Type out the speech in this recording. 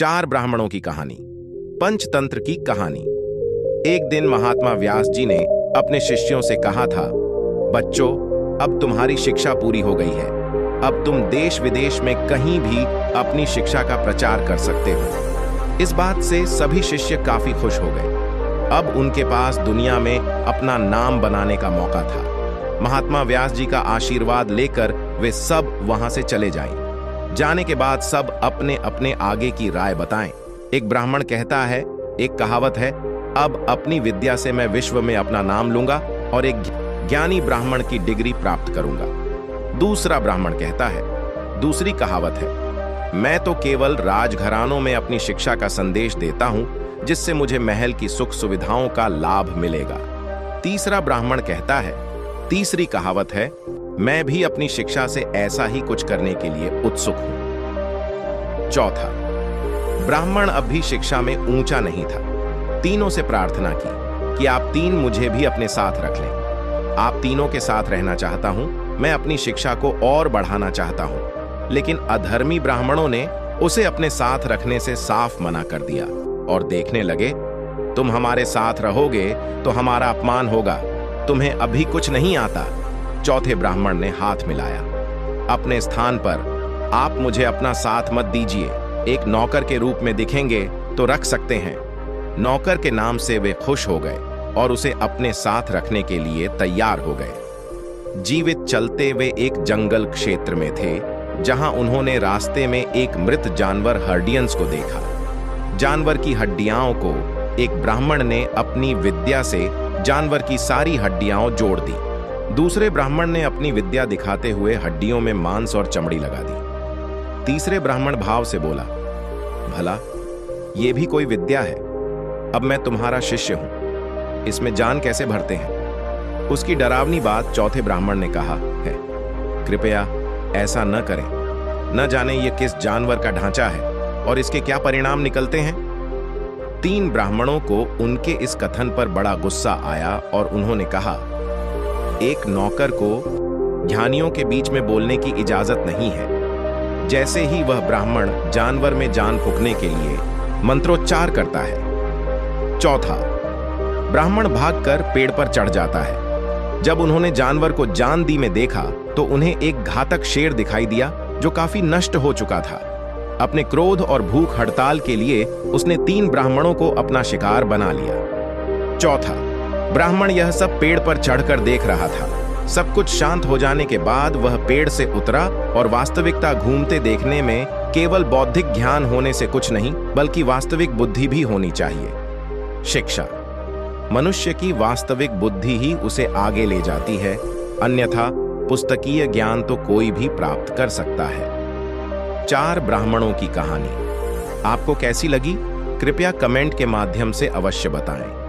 चार ब्राह्मणों की कहानी। पंचतंत्र की कहानी। एक दिन महात्मा व्यास जी ने अपने शिष्यों से कहा था, बच्चों, अब तुम्हारी शिक्षा पूरी हो गई है। अब तुम देश विदेश में कहीं भी अपनी शिक्षा का प्रचार कर सकते हो। इस बात से सभी शिष्य काफी खुश हो गए। अब उनके पास दुनिया में अपना नाम बनाने का मौका था। महात्मा व्यास जी का आशीर्वाद लेकर वे सब वहां से चले जाएं। जाने के बाद सब अपने अपने आगे की राय बताएं। एक ब्राह्मण कहता है, एक कहावत है, अब अपनी विद्या से मैं विश्व में अपना नाम लूंगा और एक ज्ञानी ब्राह्मण की डिग्री प्राप्त करूंगा। दूसरा ब्राह्मण कहता है, दूसरी कहावत है, मैं तो केवल राजघरानों में अपनी शिक्षा का संदेश देता हूं, जिससे मुझे महल की सुख सुविधाओं का लाभ मिलेगा। तीसरा ब्राह्मण कहता है, तीसरी कहावत है, मैं भी अपनी शिक्षा से ऐसा ही कुछ करने के लिए उत्सुक हूं। चौथा ब्राह्मण अब भी शिक्षा में ऊंचा नहीं था। तीनों से प्रार्थना की कि आप तीन मुझे भी अपने साथ रख लें। आप तीनों के साथ रहना चाहता हूं, मैं अपनी शिक्षा को और बढ़ाना चाहता हूं। लेकिन अधर्मी ब्राह्मणों ने उसे अपने साथ रखने से साफ मना कर दिया और देखने लगे, तुम हमारे साथ रहोगे तो हमारा अपमान होगा, तुम्हें अभी कुछ नहीं आता। चौथे ब्राह्मण ने हाथ मिलाया, अपने स्थान पर आप मुझे अपना साथ मत दीजिए, एक नौकर के रूप में दिखेंगे तो रख सकते हैं। नौकर के नाम से वे खुश हो गए और उसे अपने साथ रखने के लिए तैयार हो गए। जीवित चलते वे एक जंगल क्षेत्र में थे, जहां उन्होंने रास्ते में एक मृत जानवर हर्डियंस को देखा। जानवर की हड्डियां को एक ब्राह्मण ने अपनी विद्या से जानवर की सारी हड्डियां जोड़ दी। दूसरे ब्राह्मण ने अपनी विद्या दिखाते हुए हड्डियों में मांस और चमड़ी लगा दी। तीसरे ब्राह्मण भाव से बोला, भला ये भी कोई विद्या है? अब मैं तुम्हारा शिष्य हूं, इसमें जान कैसे भरते हैं? उसकी डरावनी बात चौथे ब्राह्मण ने कहा है, कृपया ऐसा न करें, न जाने ये किस जानवर का ढांचा है और इसके क्या परिणाम निकलते हैं। तीन ब्राह्मणों को उनके इस कथन पर बड़ा गुस्सा आया और उन्होंने कहा, एक नौकर को ज्ञानियों के बीच में बोलने की इजाजत नहीं है। जैसे ही वह ब्राह्मण जानवर में जान फूंकने के लिए मंत्रोच्चार करता है। चौथा ब्राह्मण भागकर पेड़ पर चढ़ जाता है। जब उन्होंने जानवर को जान दी में देखा तो उन्हें एक घातक शेर दिखाई दिया जो काफी नष्ट हो चुका था। अपने क्रोध और भूख हड़ताल के लिए उसने तीन ब्राह्मणों को अपना शिकार बना लिया। चौथा ब्राह्मण यह सब पेड़ पर चढ़कर देख रहा था। सब कुछ शांत हो जाने के बाद वह पेड़ से उतरा और वास्तविकता घूमते देखने में केवल बौद्धिक ज्ञान होने से कुछ नहीं, बल्कि वास्तविक बुद्धि भी होनी चाहिए। शिक्षा मनुष्य की वास्तविक बुद्धि ही उसे आगे ले जाती है, अन्यथा पुस्तकीय ज्ञान तो कोई भी प्राप्त कर सकता है। चार ब्राह्मणों की कहानी आपको कैसी लगी? कृपया कमेंट के माध्यम से अवश्य बताएं।